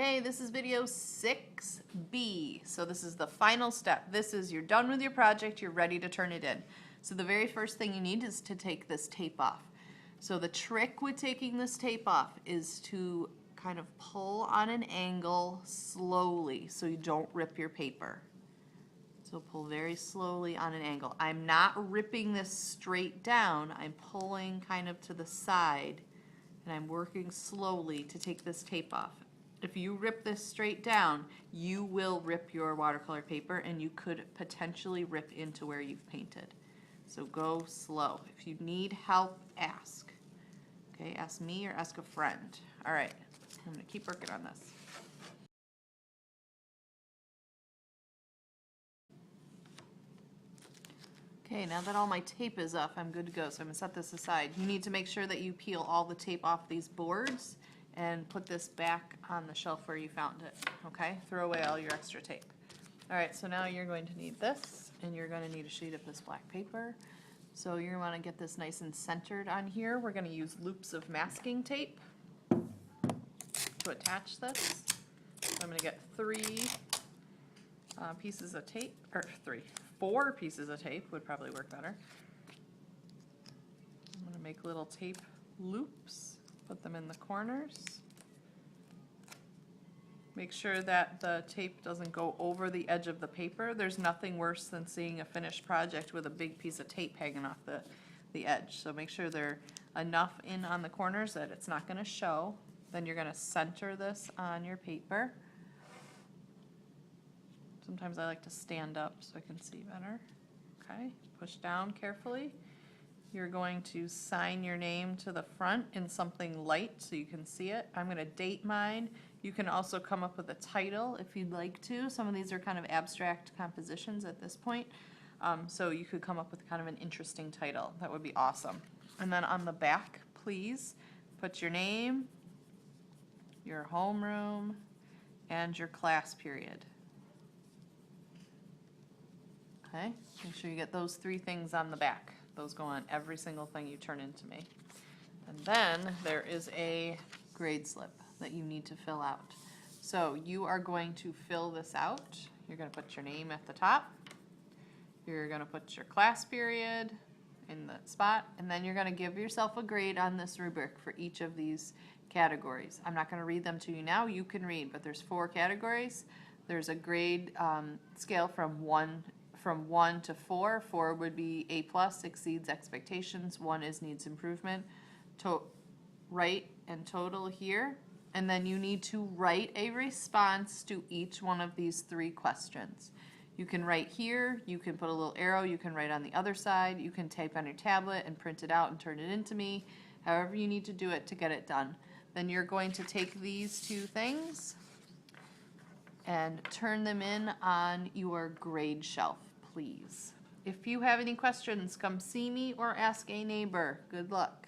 Okay, this is video 6B. So this is the final step. This is you're done with your project, you're ready to turn it in. So the very first thing you need is to take this tape off. So the trick with taking this tape off is to kind of pull on an angle slowly so you don't rip your paper. So pull very slowly on an angle. I'm not ripping this straight down, I'm pulling kind of to the side and I'm working slowly to take this tape off. If you rip this straight down, you will rip your watercolor paper and you could potentially rip into where you've painted. So go slow. If you need help, ask. Okay, ask me or ask a friend. All right, I'm gonna keep working on this. Okay, now that all my tape is off, I'm good to go. So I'm gonna set this aside. You need to make sure that you peel all the tape off these boards and put this back on the shelf where you found it, okay? Throw away all your extra tape. All right, so now you're going to need this, and you're gonna need a sheet of this black paper. So you're gonna wanna get this nice and centered on here. We're gonna use loops of masking tape to attach this. So I'm gonna get four pieces of tape would probably work better. I'm gonna make little tape loops. Put them in the corners. Make sure that the tape doesn't go over the edge of the paper. There's nothing worse than seeing a finished project with a big piece of tape hanging off the edge. So make sure they're enough in on the corners that it's not going to show. Then you're going to center this on your paper. Sometimes I like to stand up so I can see better. Okay, push down carefully. You're going to sign your name to the front in something light so you can see it. I'm going to date mine. You can also come up with a title if you'd like to. Some of these are kind of abstract compositions at this point. So you could come up with kind of an interesting title. That would be awesome. And then on the back, please put your name, your homeroom, and your class period. Okay, make sure you get those three things on the back. Those go on every single thing you turn into me. And then there is a grade slip that you need to fill out. So you are going to fill this out. You're going to put your name at the top. You're going to put your class period in the spot, and then you're going to give yourself a grade on this rubric for each of these categories. I'm not going to read them to you now. You can read, but there's 4 categories. There's a grade scale from 1 to 4. 4 would be A+, exceeds expectations. 1 is needs improvement. Write and total here. And then you need to write a response to each one of these 3 questions. You can write here, you can put a little arrow, you can write on the other side, you can type on your tablet and print it out and turn it into me, however you need to do it to get it done. Then you're going to take these 2 things and turn them in on your grade shelf, please. If you have any questions, come see me or ask a neighbor. Good luck.